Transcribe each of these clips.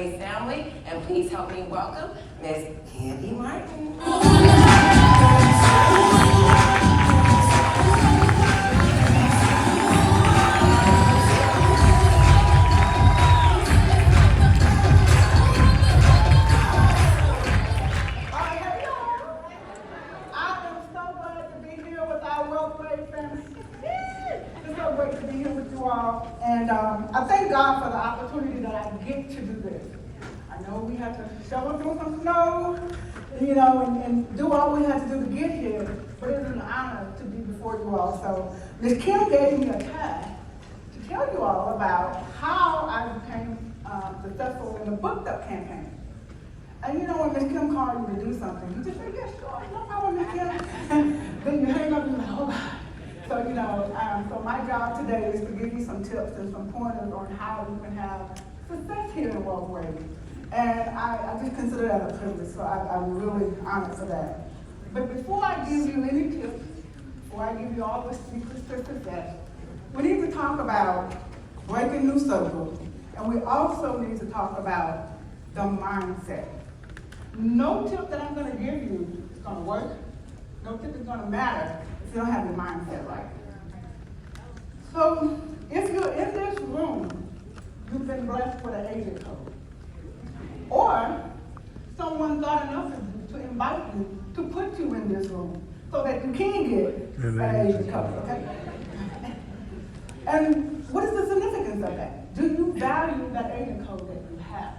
Wealthwave family, and please help me welcome Miss Guimont-Martin. And I thank God for the opportunity that I get to do this. I know we had to shovel through some snow, and do all we had to do to get here, but it's an honor to be before you all. So Ms. Kim gave me a task to tell you all about how I became successful in the Booked Up campaign. And when Ms. Kim called you to do something, you just say, yes, sure, no problem, Ms. Kim. And then you hang up and you're like, oh God. So my job today is to give you some tips and some pointers on how you can have success here in Wealthwave. And I just consider that a privilege, so I'm really honored for that. But before I give you any tips, before I give you all the secrets to success, we need to talk about breaking new circles, and we also need to talk about the mindset. No tip that I'm going to give you is going to work. No tip is going to matter if you don't have your mindset right. So if you're in this room, you've been blessed with an agent code. Or someone thought enough of you to invite you to put you in this room so that you can get an agent code, okay? And what is the significance of that? Do you value that agent code that you have?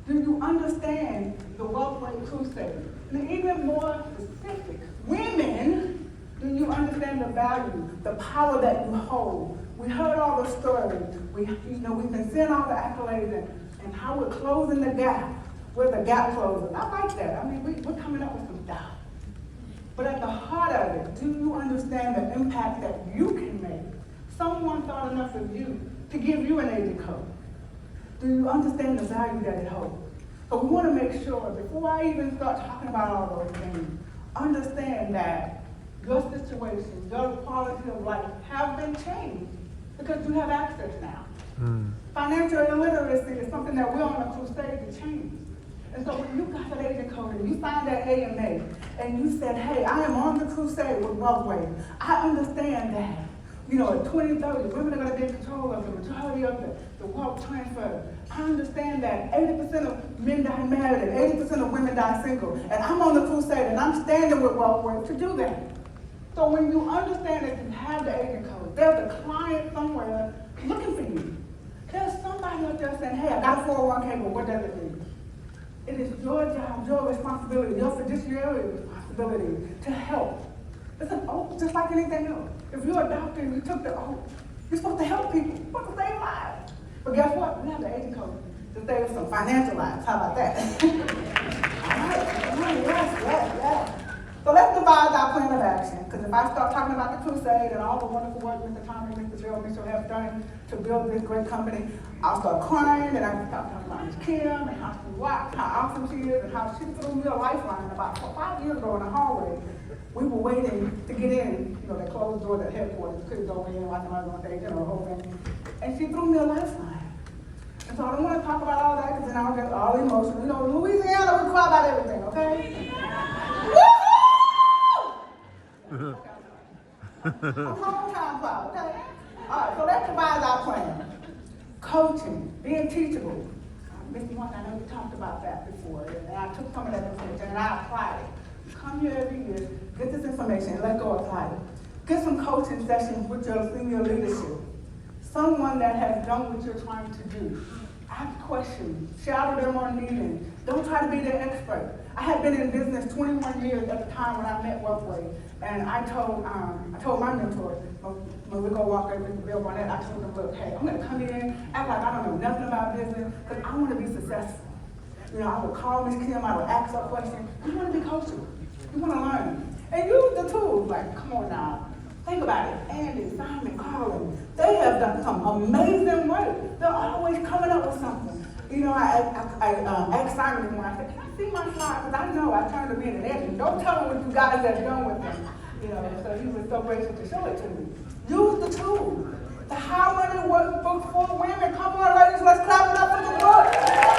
Do you understand the Wealthwave Crusade? And even more specific, women, do you understand the value, the power that you hold? We heard all the stories. We've been seeing all the accolades and how we're closing the gap. We're the gap closers. I like that. I mean, we're coming up with some stuff. But at the heart of it, do you understand the impact that you can make? Someone thought enough of you to give you an agent code. Do you understand the value that it holds? So we want to make sure, before I even start talking about all those things, understand that your situation, your quality of life have been changed because you have access now. Financial illiteracy is something that we're on a crusade to change. And so when you got that agent code and you signed that AMA and you said, hey, I am on the crusade with Wealthwave, I understand that. At 2030, women are going to be in control of the majority of the wealth transfer. I understand that 80% of men die married and 80% of women die single. And I'm on the crusade and I'm standing with Wealthwave to do that. So when you understand that you have the agent code, there's a client somewhere looking for you. There's somebody out there saying, hey, I got a 401k, but what does it mean? It is your job, your responsibility, your fiduciary responsibility to help. It's an oath, just like anything else. If you're a doctor and you took the oath, you're supposed to help people. You're supposed to save lives. But guess what? We have the agent code to save some financial lives. How about that? All right, yes. So let's devise our plan of action. Because if I start talking about the crusade and all the wonderful work Mr. Tommy and Mr. Bill Mitchell have done to build this great company, I'll start crying and I'll start talking about Ms. Kim and how she rocked, how awesome she is, and how she threw me a lifeline about 5 years ago in the hallway. We were waiting to get in, that closed door at headquarters. You couldn't go in like I was on stage, the whole thing. And she threw me a lifeline. And so I don't want to talk about all that because then I'll get all emotional. Louisiana, we cry about everything, okay? Woo-hoo! I'm hometown proud, okay? All right, so let's devise our plan. Coaching, being teachable. Mr. Martin, I know we talked about that before, and I took some of that information and I applied it. Come here every year, get this information, and let go apply it. Get some coaching sessions with your senior leadership. Someone that has done what you're trying to do. Ask questions, shadow them on meetings. Don't try to be their expert. I had been in business 21 years at the time when I met Wealthwave, and I told my mentor, when we go walk over to Bill Barnett, I told him, look, hey, I'm gonna come in, act like I don't know nothing about business, because I want to be successful. I would call Ms. Kim, I would ask her questions. You want to be coachable. You want to learn. And use the tools, like, come on now. Think about it. Andy, Simon, Colin, they have done some amazing work. They're always coming up with something. I asked Simon when I said, can I see my slides? Because I know I turned them in and Andy, don't tell them what you guys have done with them. So he was so grateful to show it to me. Use the tools. The How Money Works book for women. Come on, ladies, let's clap it up for the book.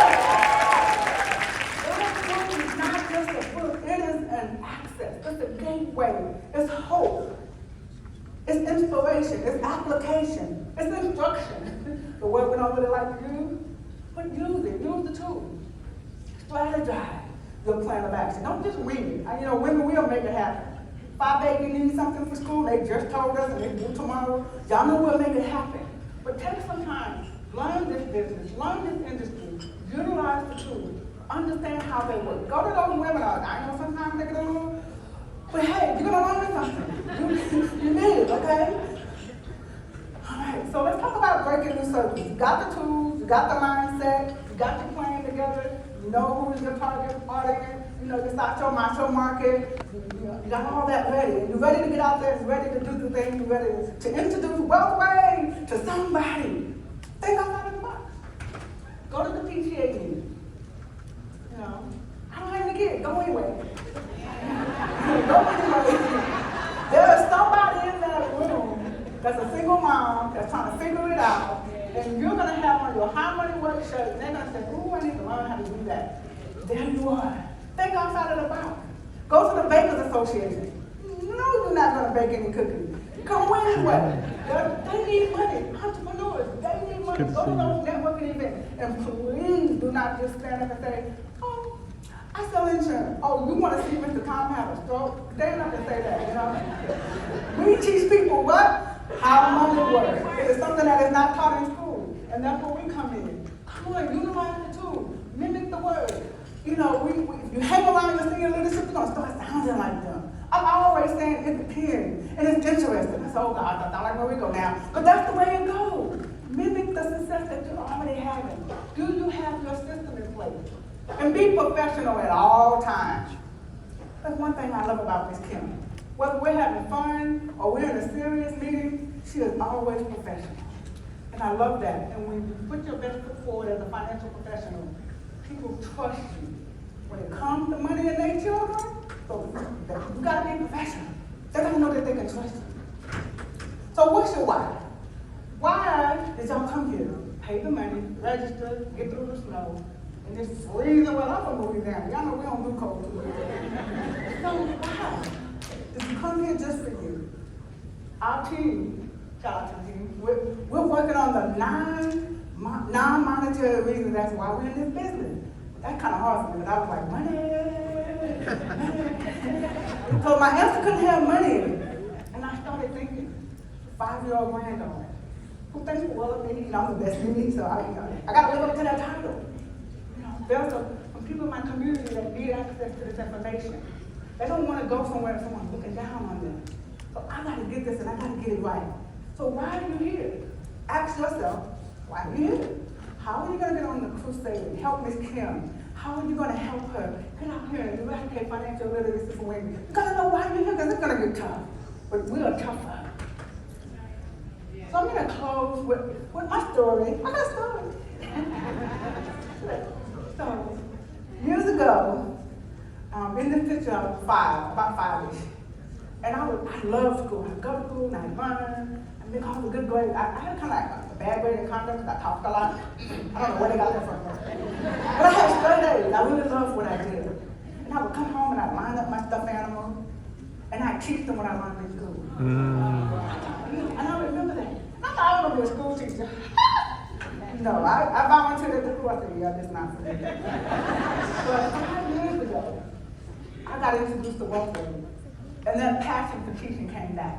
evaluation, it's application, it's instruction. The word we don't really like to use, but use it, use the tool. Strategize your plan of action. Don't just wing it. You know, women will make it happen. If our baby needs something for school, they just told us and they do tomorrow, y'all know we'll make it happen. But take some time, learn this business, learn this industry, utilize the tools, understand how they work. Go to those webinars. I know sometimes they get a little, but hey, you're gonna learn something. You need it, okay? All right, so let's talk about breaking new circles. You got the tools, you got the mindset, you got your plan together, you know who is your target audience, you know, decide your macho market, you got all that ready. And you're ready to get out there, you're ready to do the things, you're ready to introduce Wealthwave to somebody. Think outside of the box. Go to the PTA meeting. You know, I don't have any kids, go anyway. Go anyway. There is somebody in that room that's a single mom that's trying to figure it out, and you're going to have on your how money work shirt, and they're going to say, ooh, I need to learn how to do that. There you are. Think outside of the box. Go to the Bakers Association. No, you're not going to bake any cookies. Go anyway. They need money. Entrepreneurs, they need money. Go to those networking events. And please do not just stand up and say, oh, I sell insurance. Oh, you want to see Mr. Tom have a stroke? They're not going to say that, you know? We teach people what? How money works. It is something that is not taught in school. And that's where we come in. Come on, utilize the tool. Mimic the word. You know, you hang around your senior leadership, you're going to start sounding like them. I'm always saying it depends. And it's interesting. I said, oh God, I like where we go now. But that's the way it goes. Mimic the success that you're already having. Do you have your system in place? And be professional at all times. That's one thing I love about Miss Kim. Whether we're having fun or we're in a serious meeting, she is always professional. And I love that. And when you put your best foot forward as a financial professional, people trust you. When it comes to money and their children, so you gotta be professional. They gotta know that they can trust you. So what's your why? Why did y'all come here? Pay the money, register, get through the snow, and it's freezing. Well, I'm from Louisiana. Y'all know we don't do cold too well. So why did you come here just for you? Our team, shout out to the team, we're working on the non-monetary reasons that's why we're in this business. That's kind of hard for me, but I was like, money. So my answer couldn't have money in it. And I started thinking, 5-year-old granddaughter, who thinks well of me, I'm the best in me, so I got to live up to that title. You know, there's some people in my community that need access to this information. They don't want to go somewhere and someone's looking down on them. So I got to get this and I got to get it right. So why are you here? Ask yourself, why are you here? How are you going to get on the Crusade and help Miss Kim? How are you going to help her get out here and eradicate financial literacy for women? You got to know why you're here, because it's going to get tough. But we are tougher. So I'm going to close with my story. I got a story. So, years ago, in this picture, I was about 5-ish. And I love school. I go to school and I learn. I make all the good grades. I had kind of like a bad grade in conduct because I talked a lot. I don't know where they got that from. But I had straight A's. I really loved what I did. And I would come home and I'd line up my stuffed animals and I'd teach them what I learned in school. And I remember that. I thought I was going to be a school teacher. No, I volunteered at the school. I said, yeah, that's not for me. But 5 years ago, I got introduced to Wealthwave. And that passion for teaching came back.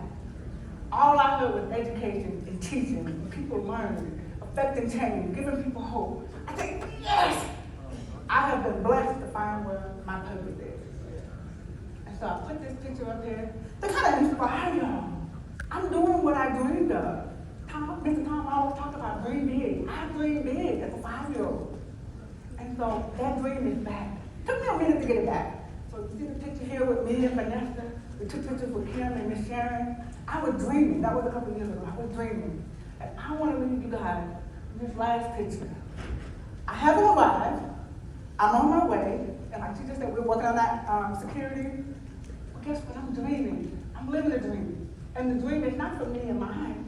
All I heard was education and teaching, people learning, affecting change, giving people hope. I think, yes! I have been blessed to find where my purpose is. And so I put this picture up here to kind of inspire y'all. I'm doing what I dreamed of. Mr. Tom always talked about dream big. I dream big as a 5-year-old. And so that dream is back. Took me a minute to get it back. So you see the picture here with me and Vanessa. We took pictures with Kim and Miss Sharon. I was dreaming. That was a couple of years ago. I was dreaming. And I want to leave you guys with this last picture. I haven't arrived. I'm on my way. And my teacher said we're working on that security. But guess what? I'm dreaming. I'm living a dream. And the dream is not for me and mine.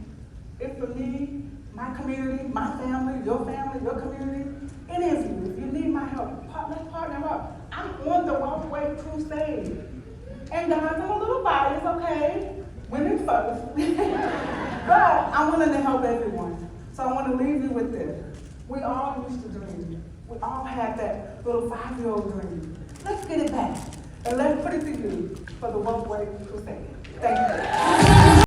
It's for me, my community, my family, your community, any of you. If you need my help, let's partner up. I'm on the Wealthwave Crusade. And guys, I'm a little biased, okay? women first. But I'm willing to help everyone. So I want to leave you with this. We all used to dream. We all had that little 5-year-old dream. Let's get it back. And let's put it to use for the Wealthwave Crusade. Thank you.